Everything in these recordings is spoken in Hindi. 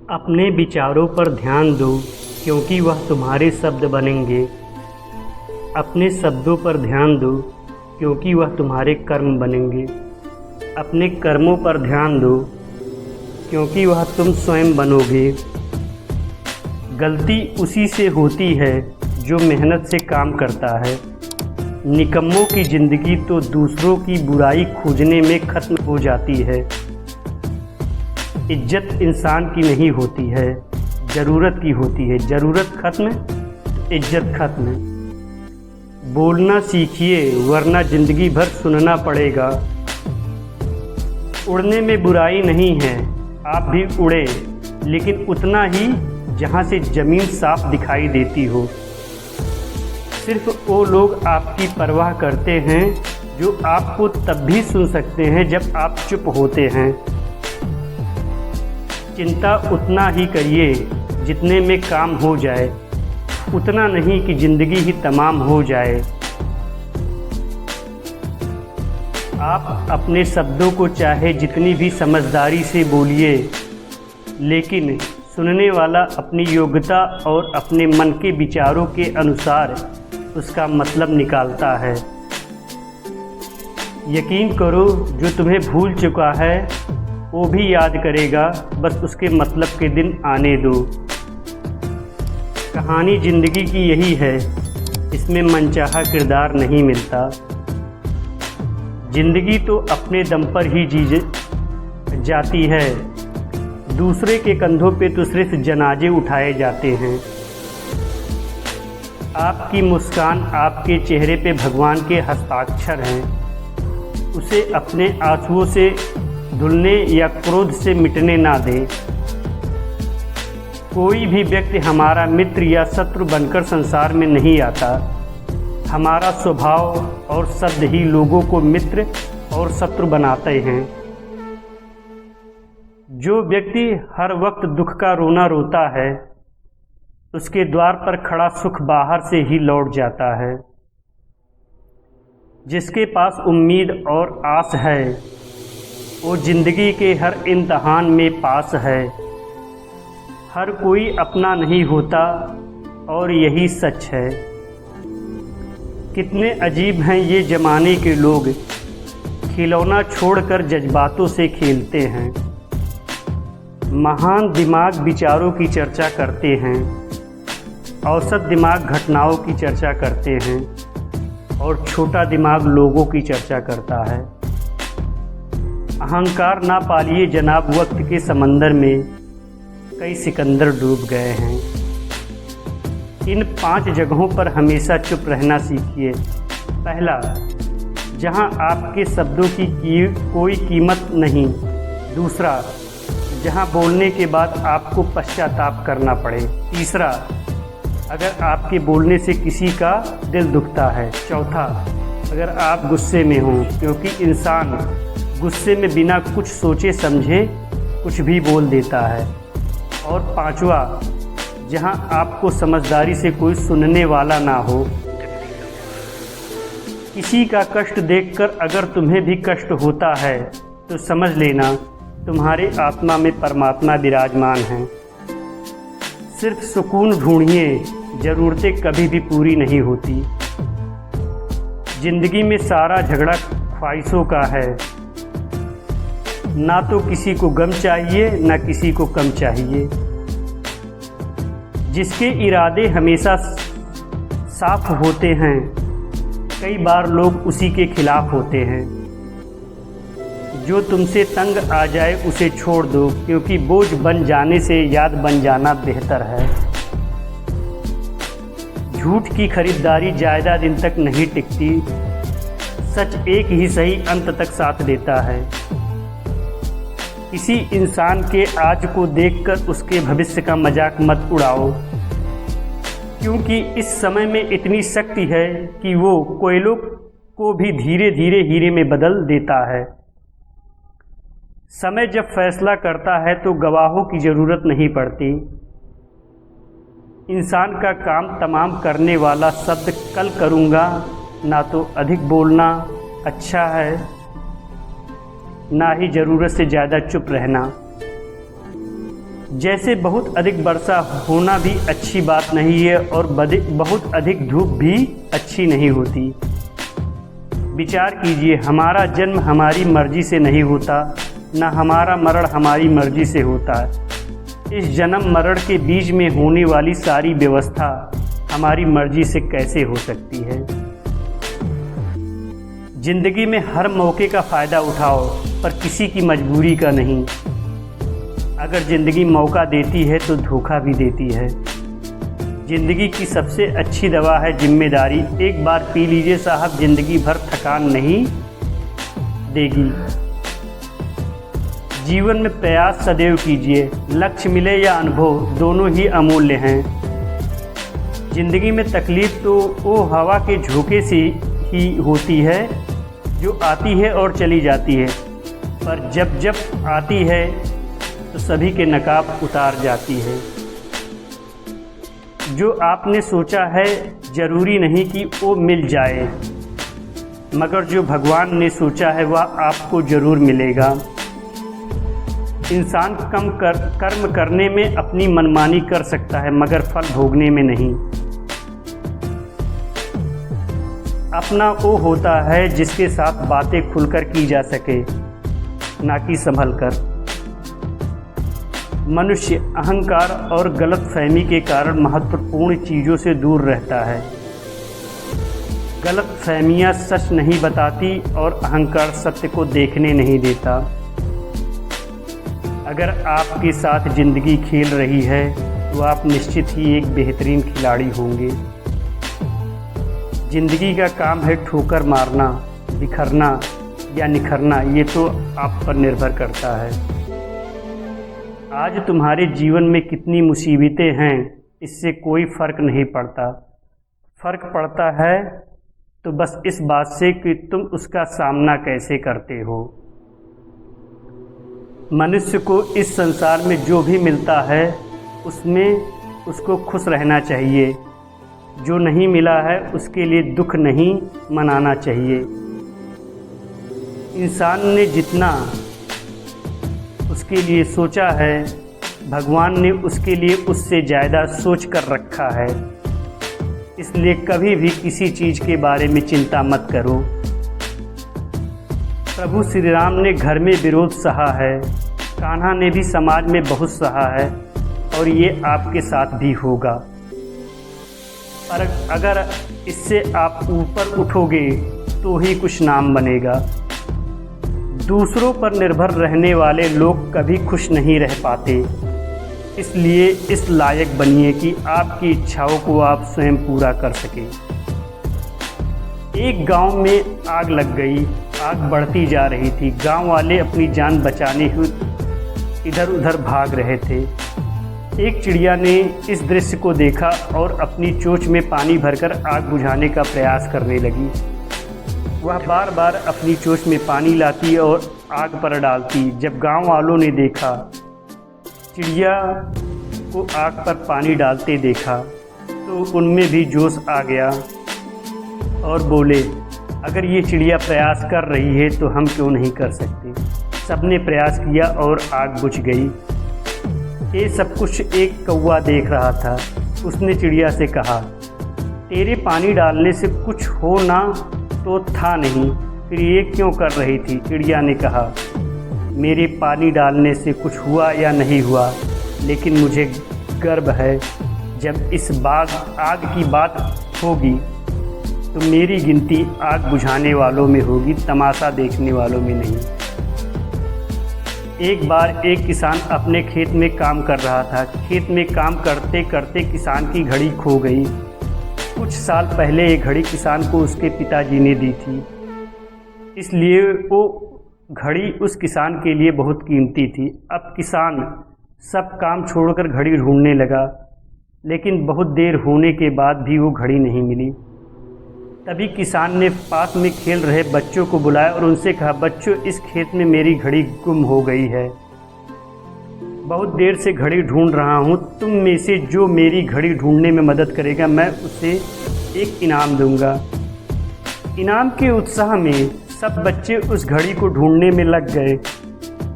अपने विचारों पर ध्यान दो, क्योंकि वह तुम्हारे शब्द बनेंगे। अपने शब्दों पर ध्यान दो, क्योंकि वह तुम्हारे कर्म बनेंगे। अपने कर्मों पर ध्यान दो, क्योंकि वह तुम स्वयं बनोगे। गलती उसी से होती है जो मेहनत से काम करता है। निकम्मों की ज़िंदगी तो दूसरों की बुराई खोजने में ख़त्म हो जाती है। इज्जत इंसान की नहीं होती है, ज़रूरत की होती है। ज़रूरत खत्म, इज्जत खत्म। बोलना सीखिए, वरना ज़िंदगी भर सुनना पड़ेगा। उड़ने में बुराई नहीं है, आप भी उड़े, लेकिन उतना ही जहाँ से ज़मीन साफ दिखाई देती हो। सिर्फ वो लोग आपकी परवाह करते हैं जो आपको तब भी सुन सकते हैं जब आप चुप होते हैं। चिंता उतना ही करिए जितने में काम हो जाए, उतना नहीं कि ज़िंदगी ही तमाम हो जाए। आप अपने शब्दों को चाहे जितनी भी समझदारी से बोलिए, लेकिन सुनने वाला अपनी योग्यता और अपने मन के विचारों के अनुसार उसका मतलब निकालता है। यकीन करो, जो तुम्हें भूल चुका है वो भी याद करेगा, बस उसके मतलब के दिन आने दो। कहानी ज़िंदगी की यही है, इसमें मनचाहा किरदार नहीं मिलता। ज़िंदगी तो अपने दम पर ही जी जाती है, दूसरे के कंधों पे तो सिर्फ जनाजे उठाए जाते हैं। आपकी मुस्कान आपके चेहरे पे भगवान के हस्ताक्षर हैं, उसे अपने आंसुओं से धुलने या क्रोध से मिटने ना दें। कोई भी व्यक्ति हमारा मित्र या शत्रु बनकर संसार में नहीं आता। हमारा स्वभाव और शब्द ही लोगों को मित्र और शत्रु बनाते हैं। जो व्यक्ति हर वक्त दुख का रोना रोता है, उसके द्वार पर खड़ा सुख बाहर से ही लौट जाता है। जिसके पास उम्मीद और आस है, वो ज़िंदगी के हर इम्तहान में पास है। हर कोई अपना नहीं होता और यही सच है। कितने अजीब हैं ये ज़माने के लोग, खिलौना छोड़कर जज्बातों से खेलते हैं। महान दिमाग विचारों की चर्चा करते हैं, औसत दिमाग घटनाओं की चर्चा करते हैं, और छोटा दिमाग लोगों की चर्चा करता है। अहंकार ना पालिए जनाब, वक्त के समंदर में कई सिकंदर डूब गए हैं। इन 5 जगहों पर हमेशा चुप रहना सीखिए। पहला, जहां आपके शब्दों की कोई कीमत नहीं। दूसरा, जहां बोलने के बाद आपको पश्चाताप करना पड़े। तीसरा, अगर आपके बोलने से किसी का दिल दुखता है। चौथा, अगर आप गुस्से में हों, क्योंकि इंसान गुस्से में बिना कुछ सोचे समझे कुछ भी बोल देता है। और पांचवा, जहां आपको समझदारी से कोई सुनने वाला ना हो। किसी का कष्ट देखकर अगर तुम्हें भी कष्ट होता है तो समझ लेना तुम्हारे आत्मा में परमात्मा विराजमान हैं। सिर्फ सुकून ढूंढिए, ज़रूरतें कभी भी पूरी नहीं होती। ज़िंदगी में सारा झगड़ा ख्वाहिशों का है। ना तो किसी को गम चाहिए, ना किसी को कम चाहिए। जिसके इरादे हमेशा साफ होते हैं, कई बार लोग उसी के खिलाफ होते हैं। जो तुमसे तंग आ जाए उसे छोड़ दो, क्योंकि बोझ बन जाने से याद बन जाना बेहतर है। झूठ की खरीदारी ज़्यादा दिन तक नहीं टिकती। सच एक ही सही अंत तक साथ देता है। किसी इंसान के आज को देखकर उसके भविष्य का मजाक मत उड़ाओ, क्योंकि इस समय में इतनी शक्ति है कि वो कोयलों को भी धीरे धीरे हीरे में बदल देता है। समय जब फैसला करता है तो गवाहों की ज़रूरत नहीं पड़ती। इंसान का काम तमाम करने वाला शब्द कल करूँगा ना तो अधिक बोलना अच्छा है, ना ही ज़रूरत से ज़्यादा चुप रहना। जैसे बहुत अधिक वर्षा होना भी अच्छी बात नहीं है और बहुत अधिक धूप भी अच्छी नहीं होती। विचार कीजिए, हमारा जन्म हमारी मर्जी से नहीं होता, न हमारा मरण हमारी मर्जी से होता है। इस जन्म मरण के बीच में होने वाली सारी व्यवस्था हमारी मर्जी से कैसे हो सकती है। जिंदगी में हर मौके का फ़ायदा उठाओ, पर किसी की मजबूरी का नहीं। अगर ज़िंदगी मौका देती है तो धोखा भी देती है। ज़िंदगी की सबसे अच्छी दवा है जिम्मेदारी। एक बार पी लीजिए साहब, ज़िंदगी भर थकान नहीं देगी। जीवन में प्रयास सदैव कीजिए, लक्ष्य मिले या अनुभव दोनों ही अमूल्य हैं। ज़िंदगी में तकलीफ़ तो वो हवा के झोंके से ही होती है जो आती है और चली जाती है, पर जब जब आती है तो सभी के नकाब उतार जाती है। जो आपने सोचा है ज़रूरी नहीं कि वो मिल जाए, मगर जो भगवान ने सोचा है वह आपको ज़रूर मिलेगा। इंसान कर्म करने में अपनी मनमानी कर सकता है, मगर फल भोगने में नहीं। अपना वो होता है जिसके साथ बातें खुलकर की जा सके, ना कि संभल कर। मनुष्य अहंकार और गलतफहमी के कारण महत्वपूर्ण चीज़ों से दूर रहता है। गलतफहमियां सच नहीं बताती और अहंकार सत्य को देखने नहीं देता। अगर आपके साथ ज़िंदगी खेल रही है तो आप निश्चित ही एक बेहतरीन खिलाड़ी होंगे। ज़िंदगी का काम है ठोकर मारना, बिखरना या निखरना, ये तो आप पर निर्भर करता है। आज तुम्हारे जीवन में कितनी मुसीबतें हैं, इससे कोई फ़र्क नहीं पड़ता। फ़र्क पड़ता है तो बस इस बात से कि तुम उसका सामना कैसे करते हो। मनुष्य को इस संसार में जो भी मिलता है उसमें उसको खुश रहना चाहिए। जो नहीं मिला है उसके लिए दुख नहीं मनाना चाहिए। इंसान ने जितना उसके लिए सोचा है, भगवान ने उसके लिए उससे ज़्यादा सोच कर रखा है। इसलिए कभी भी किसी चीज़ के बारे में चिंता मत करो। प्रभु श्री राम ने घर में विरोध सहा है, कान्हा ने भी समाज में बहुत सहा है, और ये आपके साथ भी होगा। पर अगर इससे आप ऊपर उठोगे तो ही कुछ नाम बनेगा। दूसरों पर निर्भर रहने वाले लोग कभी खुश नहीं रह पाते। इसलिए इस लायक बनिए कि आपकी इच्छाओं को आप स्वयं पूरा कर सकें। एक गांव में आग लग गई। आग बढ़ती जा रही थी। गांव वाले अपनी जान बचाने हेतु इधर उधर भाग रहे थे। एक चिड़िया ने इस दृश्य को देखा और अपनी चोंच में पानी भरकर आग बुझाने का प्रयास करने लगी। वह बार बार अपनी चोंच में पानी लाती और आग पर डालती। जब गांव वालों ने देखा, चिड़िया को आग पर पानी डालते देखा, तो उनमें भी जोश आ गया और बोले, अगर ये चिड़िया प्रयास कर रही है तो हम क्यों नहीं कर सकते। सबने प्रयास किया और आग बुझ गई। ये सब कुछ एक कौवा देख रहा था। उसने चिड़िया से कहा, तेरे पानी डालने से कुछ हो ना तो था नहीं, फिर ये क्यों कर रही थी। चिड़िया ने कहा, मेरे पानी डालने से कुछ हुआ या नहीं हुआ, लेकिन मुझे गर्व है जब इस आग की बात होगी तो मेरी गिनती आग बुझाने वालों में होगी, तमाशा देखने वालों में नहीं। एक बार एक किसान अपने खेत में काम कर रहा था। खेत में काम करते करते किसान की घड़ी खो गई। कुछ साल पहले ये घड़ी किसान को उसके पिताजी ने दी थी, इसलिए वो घड़ी उस किसान के लिए बहुत कीमती थी। अब किसान सब काम छोड़कर घड़ी ढूंढने लगा, लेकिन बहुत देर होने के बाद भी वो घड़ी नहीं मिली। तभी किसान ने पास में खेल रहे बच्चों को बुलाया और उनसे कहा, बच्चों, इस खेत में मेरी घड़ी गुम हो गई है। बहुत देर से घड़ी ढूंढ रहा हूँ। तुम में से जो मेरी घड़ी ढूंढने में मदद करेगा, मैं उसे एक इनाम दूंगा। इनाम के उत्साह में सब बच्चे उस घड़ी को ढूंढने में लग गए।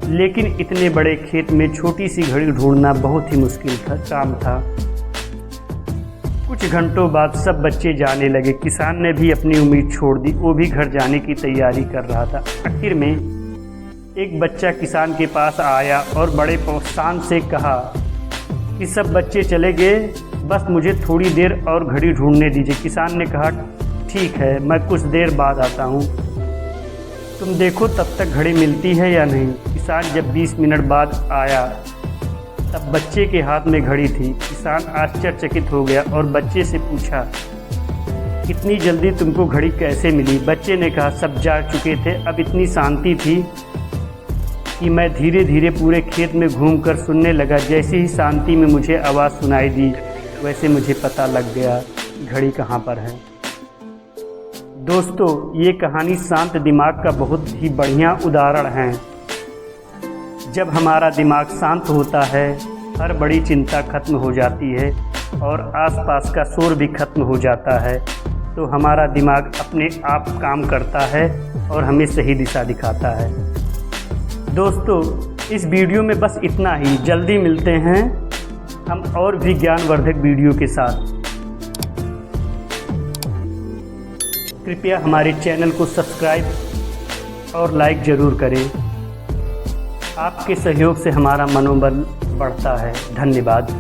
लेकिन इतने बड़े खेत में छोटी सी घड़ी ढूंढना बहुत ही मुश्किल काम था। कुछ घंटों बाद सब बच्चे जाने लगे। किसान ने भी अपनी उम्मीद छोड़ दी, वो भी घर जाने की तैयारी कर रहा था। आखिर में एक बच्चा किसान के पास आया और बड़े प्रोत्साहन से कहा कि सब बच्चे चले गए, बस मुझे थोड़ी देर और घड़ी ढूंढने दीजिए। किसान ने कहा ठीक है, मैं कुछ देर बाद आता हूँ, तुम देखो तब तक घड़ी मिलती है या नहीं। किसान जब 20 मिनट बाद आया तब बच्चे के हाथ में घड़ी थी। किसान आश्चर्यचकित हो गया और बच्चे से पूछा इतनी जल्दी तुमको घड़ी कैसे मिली। बच्चे ने कहा सब जा चुके थे, अब इतनी शांति थी कि मैं धीरे धीरे पूरे खेत में घूमकर सुनने लगा। जैसे ही शांति में मुझे आवाज़ सुनाई दी वैसे मुझे पता लग गया घड़ी कहाँ पर है। दोस्तों, ये कहानी शांत दिमाग का बहुत ही बढ़िया उदाहरण है। जब हमारा दिमाग शांत होता है, हर बड़ी चिंता खत्म हो जाती है और आसपास का शोर भी खत्म हो जाता है, तो हमारा दिमाग अपने आप काम करता है और हमें सही दिशा दिखाता है। दोस्तों, इस वीडियो में बस इतना ही। जल्दी मिलते हैं हम और भी ज्ञानवर्धक वीडियो के साथ। कृपया हमारे चैनल को सब्सक्राइब और लाइक ज़रूर करें। आपके सहयोग से हमारा मनोबल बढ़ता है। धन्यवाद।